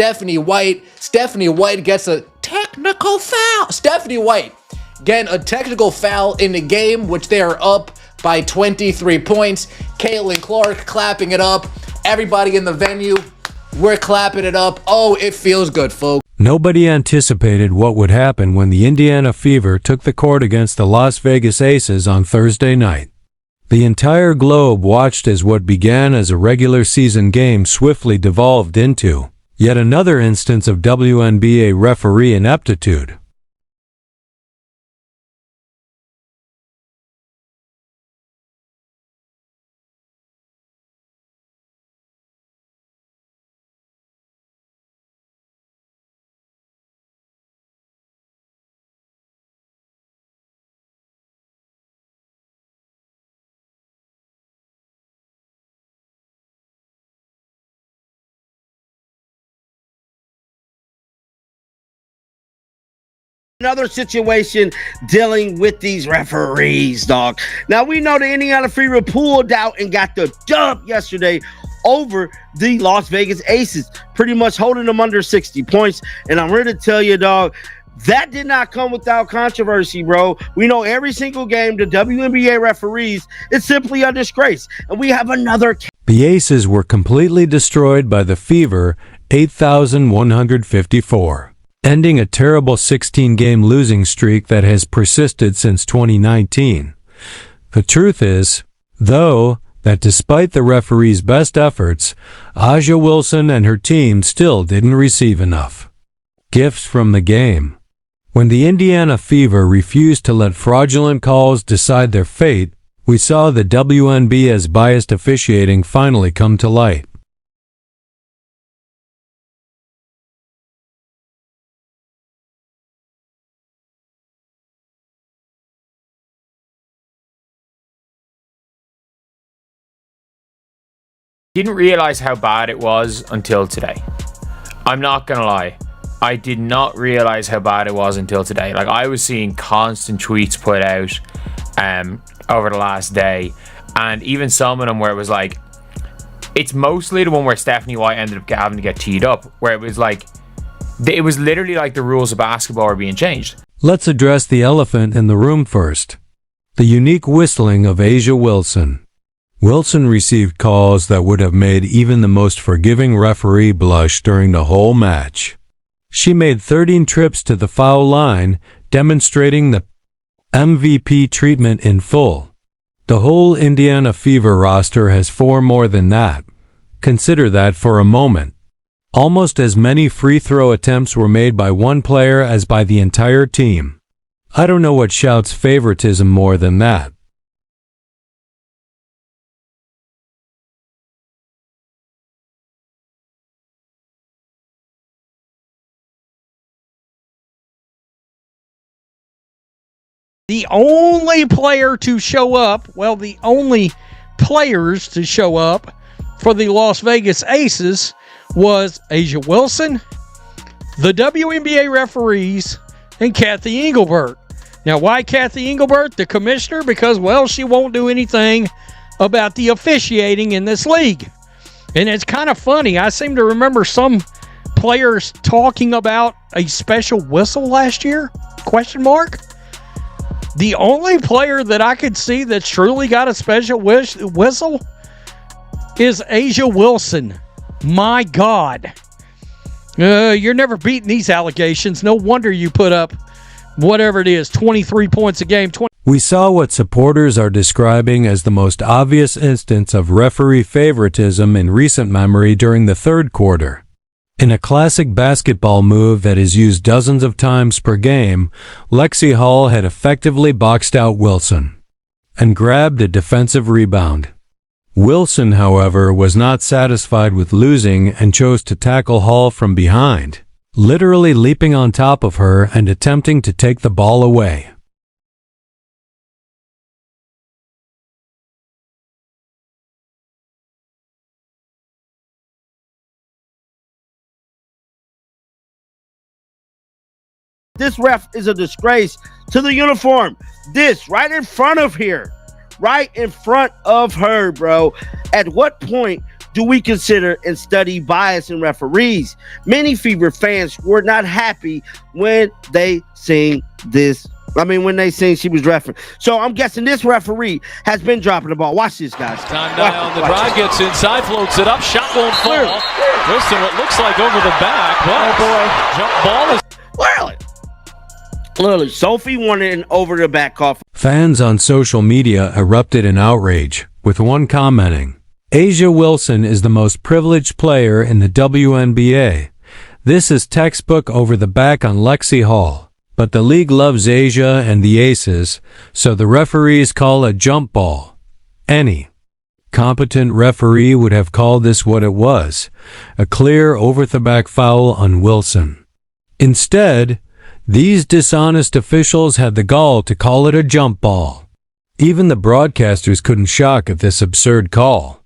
Stephanie White gets a technical foul. Stephanie White getting a technical foul in the game, which they are up by 23 points. Caitlin Clark clapping it up. Everybody in the venue, we're clapping it up. Oh, it feels good, folks. Nobody anticipated what would happen when the Indiana Fever took the court against the Las Vegas Aces on Thursday night. The entire globe watched as what began as a regular season game swiftly devolved into yet another instance of WNBA referee ineptitude. Another situation dealing with these referees, dog. Now, we know the Indiana Fever pulled out and got the dub yesterday over the Las Vegas Aces, pretty much holding them under 60 points. And I'm here to tell you, dog, that did not come without controversy, bro. We know every single game, the WNBA referees, it's simply a disgrace. And we have another. The Aces were completely destroyed by the Fever, 8,154. Ending a terrible 16-game losing streak that has persisted since 2019. The truth is, though, that despite the referee's best efforts, Aja Wilson and her team still didn't receive enough gifts from the game. When the Indiana Fever refused to let fraudulent calls decide their fate, we saw the WNBA's biased officiating finally come to light. Didn't realize how bad it was until today. I'm not gonna lie, I did not realize how bad it was until today. Like, I was seeing constant tweets put out over the last day, and even some of them where it was like, it's mostly the one where Stephanie White ended up having to get teed up, where it was like, it was literally like the rules of basketball were being changed. Let's address the elephant in the room first. The unique whistling of Aja Wilson. Wilson received calls that would have made even the most forgiving referee blush during the whole match. She made 13 trips to the foul line, demonstrating the MVP treatment in full. The whole Indiana Fever roster has 4 more than that. Consider that for a moment. Almost as many free throw attempts were made by one player as by the entire team. I don't know what shouts favoritism more than that. The only player to show up, well, the only players to show up for the Las Vegas Aces was Aja Wilson, the WNBA referees, and Kathy Engelbert. Now, why Kathy Engelbert, the commissioner? Because, well, she won't do anything about the officiating in this league. And it's kind of funny. I seem to remember some players talking about a special whistle last year? Question mark? The only player that I could see that's truly got a special whistle is Aja Wilson. My God. You're never beating these allegations. No wonder you put up whatever it is, 23 points a game. We saw what supporters are describing as the most obvious instance of referee favoritism in recent memory during the third quarter. In a classic basketball move that is used dozens of times per game, Lexi Hall had effectively boxed out Wilson and grabbed a defensive rebound. Wilson, however, was not satisfied with losing and chose to tackle Hall from behind, literally leaping on top of her and attempting to take the ball away. This ref is a disgrace to the uniform. This right in front of here. Right in front of her, bro. At what point do we consider and study bias in referees? Many Fever fans were not happy when they seen this. When they seen she was refereeing. So I'm guessing this referee has been dropping the ball. Watch this, guys. Time now on the drive, gets inside, floats it up, shot won't fall. Wilson, what looks like over the back. But jump ball is Literally, Sophie wanted an over the back call. Fans on social media erupted in outrage, with one commenting, "Asia Wilson is the most privileged player in the WNBA. This is textbook over the back on Lexi Hall. But the league loves Asia and the Aces, so the referees call a jump ball. Any competent referee would have called this what it was, a clear over-the-back foul on Wilson. Instead, these dishonest officials had the gall to call it a jump ball. Even the broadcasters couldn't shock at this absurd call."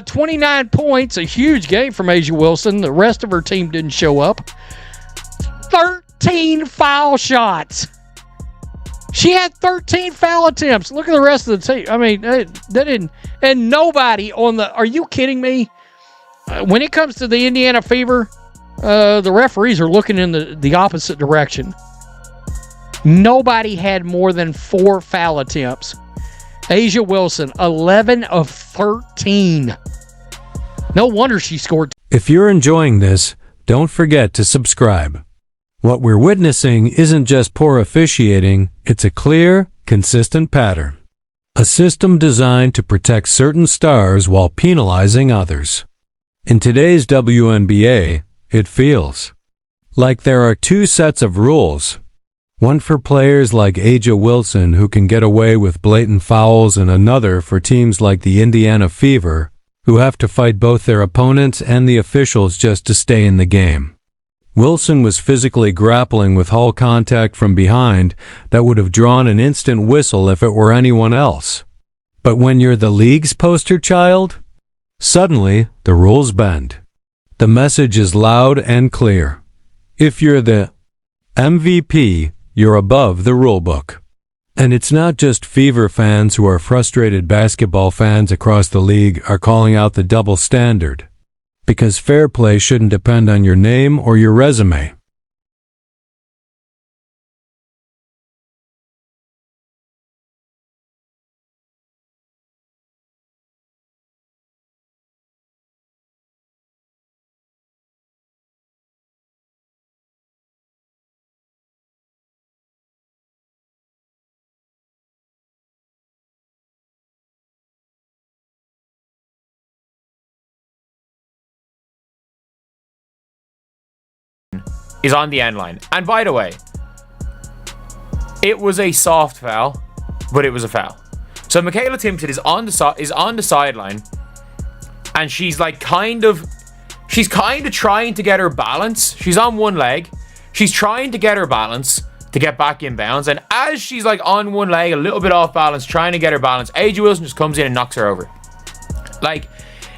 29 points, a huge game from Asia Wilson. The rest of her team didn't show up. 13 foul shots. She had 13 foul attempts. Look at the rest of the team. They didn't. And nobody on the. Are you kidding me? When it comes to the Indiana Fever, the referees are looking in the opposite direction. Nobody had more than 4 foul attempts. Asia Wilson, 11 of 13. No wonder she scored. If you're enjoying this, don't forget to subscribe. What we're witnessing isn't just poor officiating, it's a clear, consistent pattern. A system designed to protect certain stars while penalizing others. In today's WNBA, it feels like there are 2 sets of rules. One for players like Asia Wilson who can get away with blatant fouls, and another for teams like the Indiana Fever who have to fight both their opponents and the officials just to stay in the game. Wilson was physically grappling with Hull contact from behind that would have drawn an instant whistle if it were anyone else. But when you're the league's poster child, suddenly the rules bend. The message is loud and clear. If you're the MVP, you're above the rulebook. And it's not just Fever fans who are frustrated. Basketball fans across the league are calling out the double standard. Because fair play shouldn't depend on your name or your resume. Is on the end line. And by the way, it was a soft foul, but it was a foul. So Michaela Timpson is on the sideline, and she's kind of trying to get her balance. She's on one leg. She's trying to get her balance to get back in bounds. And as she's on one leg, a little bit off balance, trying to get her balance, Asia Wilson just comes in and knocks her over.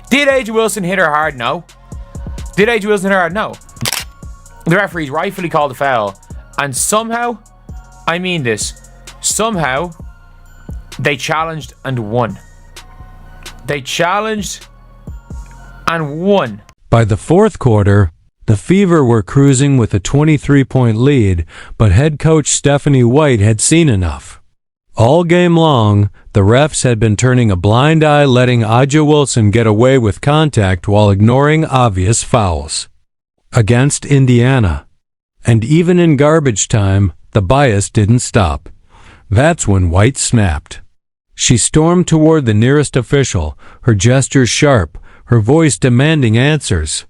Did A'ja Wilson hit her hard? No. Did A'ja Wilson hit her hard? No. The referees rightfully called the foul. And somehow, I mean this, somehow they challenged and won. They challenged and won. By the fourth quarter, the Fever were cruising with a 23-point lead, but head coach Stephanie White had seen enough. All game long, the refs had been turning a blind eye, letting A'ja Wilson get away with contact while ignoring obvious fouls. Against Indiana. And even in garbage time, the bias didn't stop. That's when White snapped. She stormed toward the nearest official, her gestures sharp, her voice demanding answers.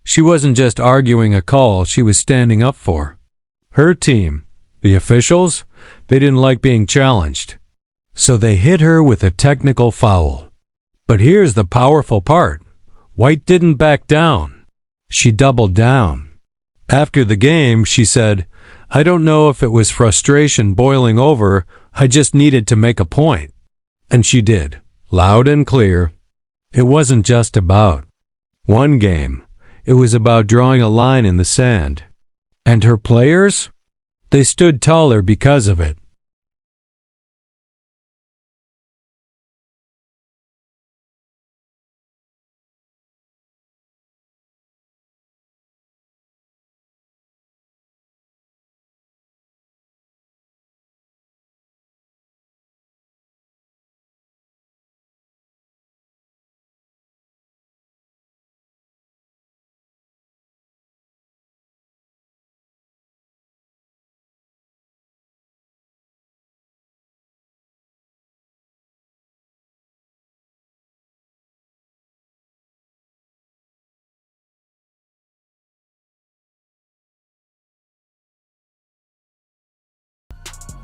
She wasn't just arguing a call she was standing up for. Her team, the officials, they didn't like being challenged. So they hit her with a technical foul. But here's the powerful part. White didn't back down. She doubled down. After the game, she said, "I don't know if it was frustration boiling over, I just needed to make a point." And she did, loud and clear. It wasn't just about one game. It was about drawing a line in the sand. And her players? They stood taller because of it.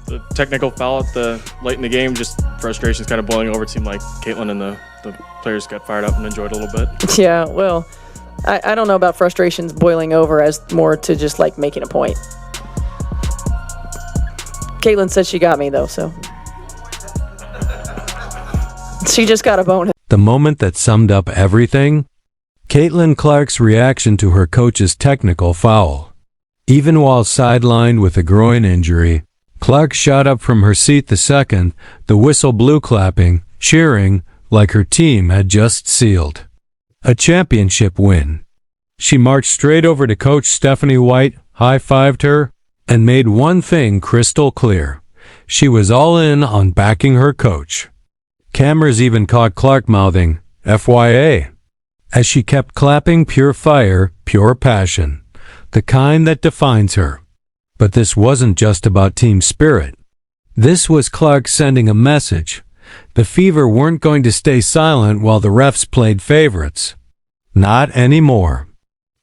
The technical foul at the late in the game, just frustration's kind of boiling over. It seemed like Caitlin and the players got fired up and enjoyed it a little bit. Yeah, well, I don't know about frustrations boiling over as more to just like making a point. Caitlin said she got me though, so she just got a bonus. The moment that summed up everything? Caitlin Clark's reaction to her coach's technical foul. Even while sidelined with a groin injury, Clark shot up from her seat the second the whistle blew, clapping, cheering, like her team had just sealed a championship win. She marched straight over to Coach Stephanie White, high-fived her, and made one thing crystal clear. She was all in on backing her coach. Cameras even caught Clark mouthing, "FYA," as she kept clapping, pure fire, pure passion, the kind that defines her. But this wasn't just about team spirit. This was Clark sending a message. The Fever weren't going to stay silent while the refs played favorites. Not anymore.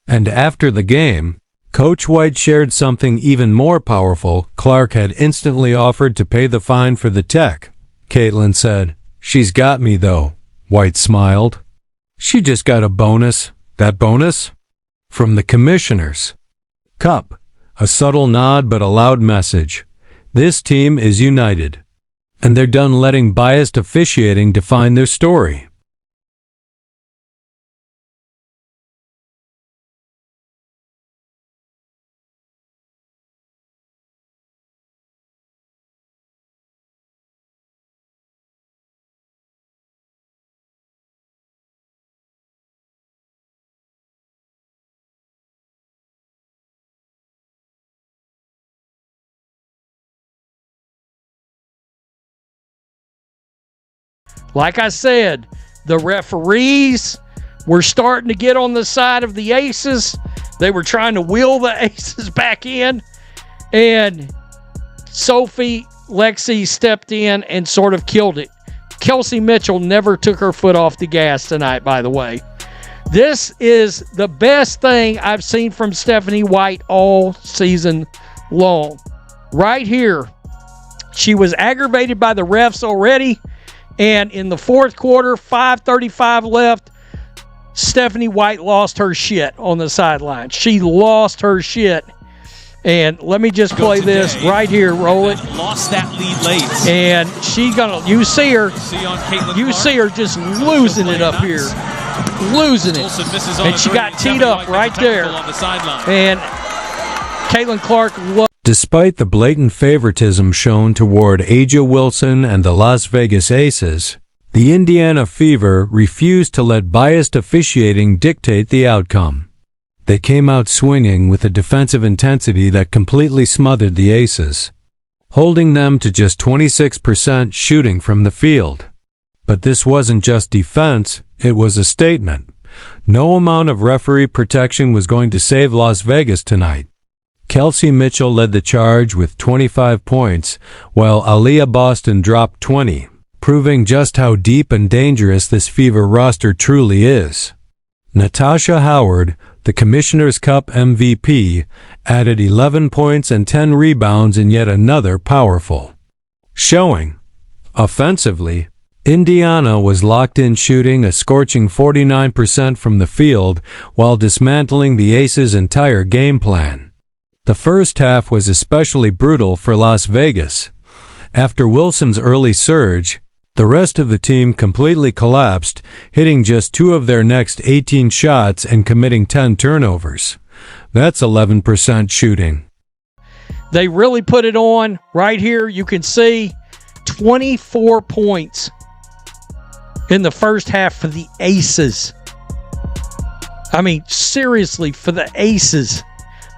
And after the game, Coach White shared something even more powerful. Clark had instantly offered to pay the fine for the tech. Caitlin said, "She's got me though." White smiled. She just got a bonus. That bonus? From the commissioners. Cup. A subtle nod but a loud message. This team is united. And they're done letting biased officiating define their story. Like I said, the referees were starting to get on the side of the Aces. They were trying to wheel the Aces back in. And Sophie Lexi stepped in and sort of killed it. Kelsey Mitchell never took her foot off the gas tonight, by the way. This is the best thing I've seen from Stephanie White all season long. Right here, she was aggravated by the refs already. And in the fourth quarter, 5:35 left, Stephanie White lost her shit on the sideline. She lost her shit. And let me just play this right here. Roll it. Lost that lead late. And she's gonna, you see her just losing it up here. losing it. And she got teed up right there. And Caitlin Clark Despite the blatant favoritism shown toward A'ja Wilson and the Las Vegas Aces, the Indiana Fever refused to let biased officiating dictate the outcome. They came out swinging with a defensive intensity that completely smothered the Aces, holding them to just 26% shooting from the field. But this wasn't just defense, it was a statement. No amount of referee protection was going to save Las Vegas tonight. Kelsey Mitchell led the charge with 25 points, while Aaliyah Boston dropped 20, proving just how deep and dangerous this Fever roster truly is. Natasha Howard, the Commissioner's Cup MVP, added 11 points and 10 rebounds in yet another powerful showing. Offensively, Indiana was locked in, shooting a scorching 49% from the field while dismantling the Aces' entire game plan. The first half was especially brutal for Las Vegas. After Wilson's early surge, the rest of the team completely collapsed, hitting just 2 of their next 18 shots and committing 10 turnovers. That's 11% shooting. They really put it on right here. You can see 24 points in the first half for the Aces. I mean, seriously, for the Aces.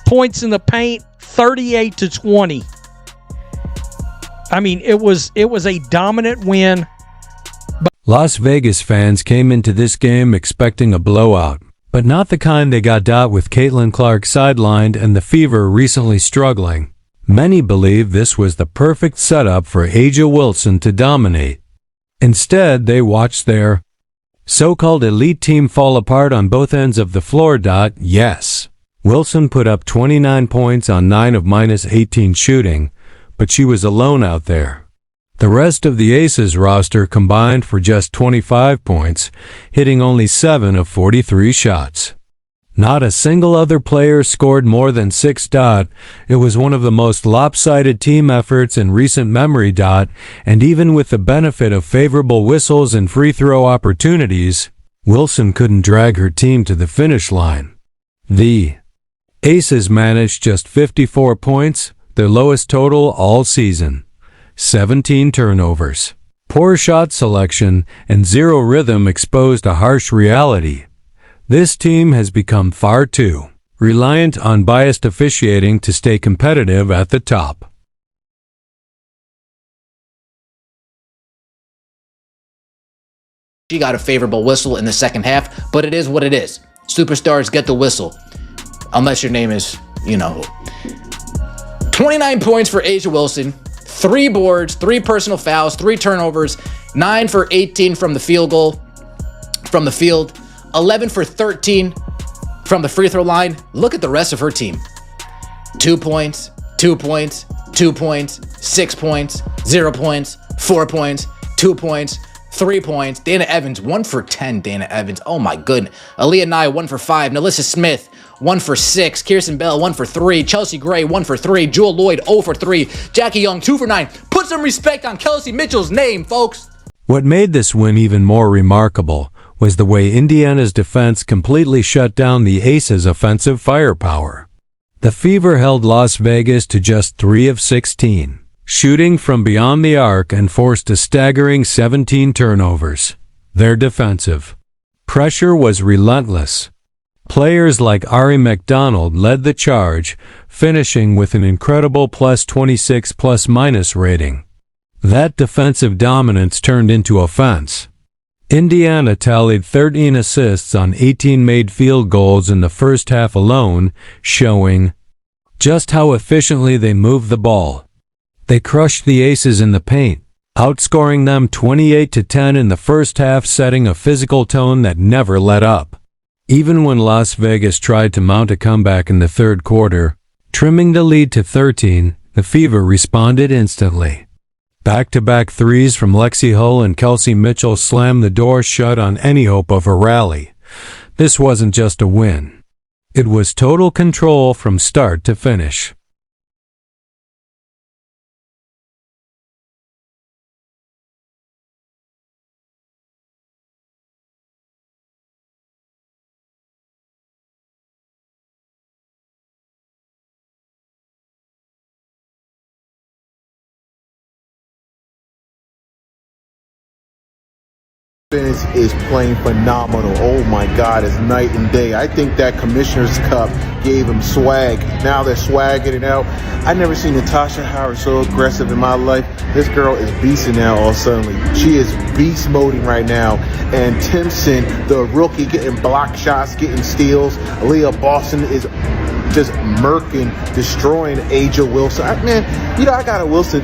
Points in the paint, 38-20. I mean, it was a dominant win. Las Vegas fans came into this game expecting a blowout, but not the kind they got with Caitlin Clark sidelined and the Fever recently struggling. Many believe this was the perfect setup for A'ja Wilson to dominate. Instead, they watched their so-called elite team fall apart on both ends of the floor. Yes, Wilson put up 29 points on 9 of -18 shooting, but she was alone out there. The rest of the Aces roster combined for just 25 points, hitting only 7 of 43 shots. Not a single other player scored more than 6. It was one of the most lopsided team efforts in recent memory. And even with the benefit of favorable whistles and free throw opportunities, Wilson couldn't drag her team to the finish line. The Aces managed just 54 points, their lowest total all season. 17 turnovers. Poor shot selection and zero rhythm exposed a harsh reality. This team has become far too reliant on biased officiating to stay competitive at the top. She got a favorable whistle in the second half, but it is what it is. Superstars get the whistle. Unless your name is, 29 points for A'ja Wilson, 3 boards, 3 personal fouls, 3 turnovers, 9 for 18 from the field, 11 for 13 from the free throw line. Look at the rest of her team. 2 points, 2 points, 2 points, 6 points, 0 points, 4 points, 2 points, 3 points. Dana Evans, 1 for 10. Dana Evans, oh my goodness. Aaliyah Nye, 1 for 5. Nalissa Smith, 1 for 6. Kirsten Bell, 1 for 3. Chelsea Gray, 1 for 3. Jewel Lloyd, 0 for 3. Jackie Young, 2 for 9. Put some respect on Kelsey Mitchell's name, folks. What made this win even more remarkable was the way Indiana's defense completely shut down the Aces' offensive firepower. The Fever held Las Vegas to just 3 of 16, shooting from beyond the arc, and forced a staggering 17 turnovers. Their defensive pressure was relentless. Players like Ari McDonald led the charge, finishing with an incredible +26 ± rating. That defensive dominance turned into offense. Indiana tallied 13 assists on 18 made field goals in the first half alone, showing just how efficiently they moved the ball. They crushed the Aces in the paint, outscoring them 28-10 in the first half, setting a physical tone that never let up. Even when Las Vegas tried to mount a comeback in the third quarter, trimming the lead to 13, the Fever responded instantly. Back-to-back threes from Lexi Hull and Kelsey Mitchell slammed the door shut on any hope of a rally. This wasn't just a win. It was total control from start to finish. Is playing phenomenal. Oh my God, it's night and day. I think that Commissioner's Cup gave him swag. Now they're swagging it out. I never seen Natasha Howard so aggressive in my life. This girl is beasting now all suddenly. She is beast moding right now. And Timpson, the rookie, getting block shots, getting steals. Aaliyah Boston is just murking, destroying Aja Wilson. I got a Wilson.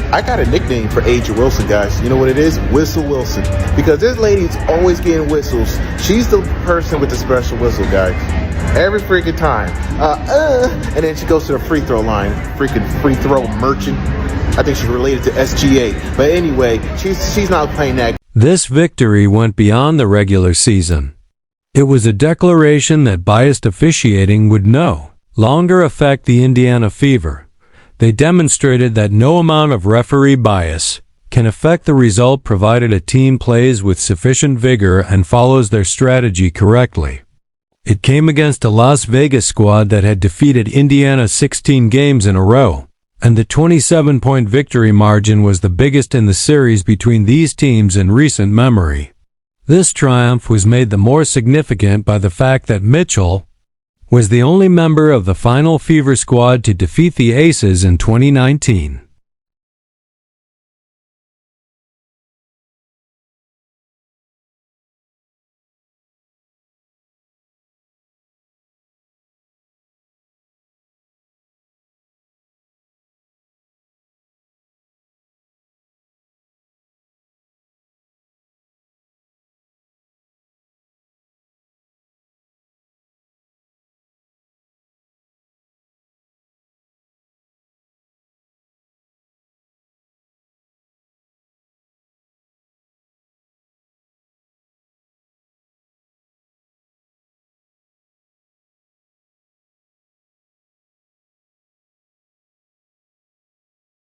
I got a nickname for Aja Wilson, guys. You know what it is? Whistle Wilson. Because this lady's always getting whistles. She's the person with the special whistle, guys. Every freaking time. And then she goes to the free throw line. Freaking free throw merchant. I think she's related to SGA. But anyway, she's not playing that. This victory went beyond the regular season. It was a declaration that biased officiating would no longer affect the Indiana Fever. They demonstrated that no amount of referee bias can affect the result provided a team plays with sufficient vigor and follows their strategy correctly. It came against a Las Vegas squad that had defeated Indiana 16 games in a row, and the 27-point victory margin was the biggest in the series between these teams in recent memory. This triumph was made the more significant by the fact that Mitchell was the only member of the final Fever squad to defeat the Aces in 2019.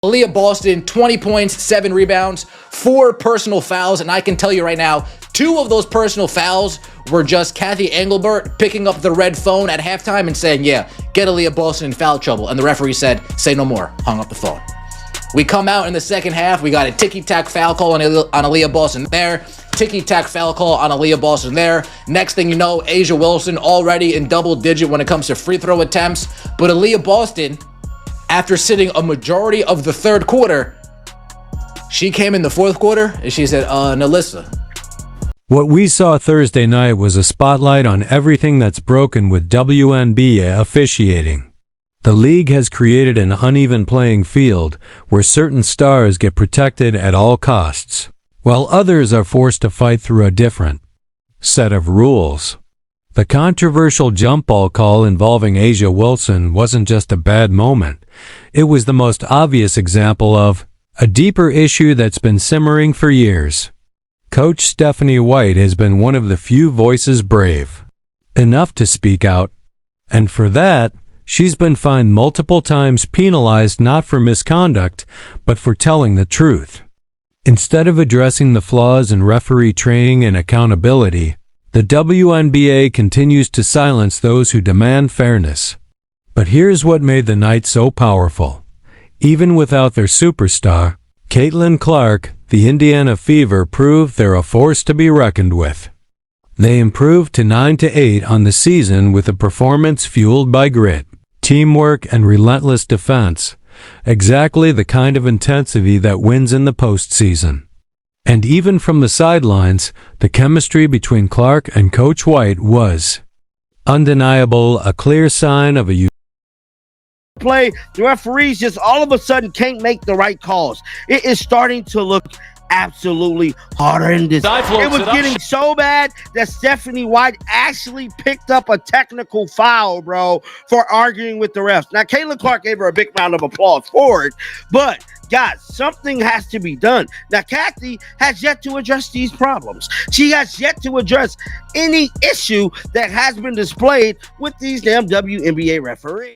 Aaliyah Boston, 20 points, 7 rebounds, 4 personal fouls, and I can tell you right now, 2 of those personal fouls were just Kathy Engelbert picking up the red phone at halftime and saying, yeah, get Aaliyah Boston in foul trouble, and the referee said, say no more, hung up the phone. We come out in the second half, we got a ticky-tack foul call on Aaliyah Boston there, ticky-tack foul call on Aaliyah Boston there. Next thing you know, Aja Wilson already in double digit when it comes to free throw attempts, but Aaliyah Boston, after sitting a majority of the third quarter, she came in the fourth quarter and she said, Nalissa. What we saw Thursday night was a spotlight on everything that's broken with WNBA officiating. The league has created an uneven playing field where certain stars get protected at all costs, while others are forced to fight through a different set of rules. The controversial jump ball call involving Aja Wilson wasn't just a bad moment. It was the most obvious example of a deeper issue that's been simmering for years. Coach Stephanie White has been one of the few voices brave enough to speak out, and for that, she's been fined multiple times, penalized not for misconduct, but for telling the truth. Instead of addressing the flaws in referee training and accountability, the WNBA continues to silence those who demand fairness. But here's what made the night so powerful. Even without their superstar, Caitlin Clark, the Indiana Fever proved they're a force to be reckoned with. They improved to 9-8 on the season with a performance fueled by grit, teamwork, and relentless defense, exactly the kind of intensity that wins in the postseason. And even from the sidelines, the chemistry between Clark and Coach White was undeniable, a clear sign of a play. The referees just all of a sudden can't make the right calls. It is starting to look absolutely harder in this. It was getting so bad that Stephanie White actually picked up a technical foul, bro, for arguing with the refs. Now, Caitlin Clark gave her a big round of applause for it, but guys, something has to be done. Now, Kathy has yet to address these problems. She has yet to address any issue that has been displayed with these damn WNBA referees.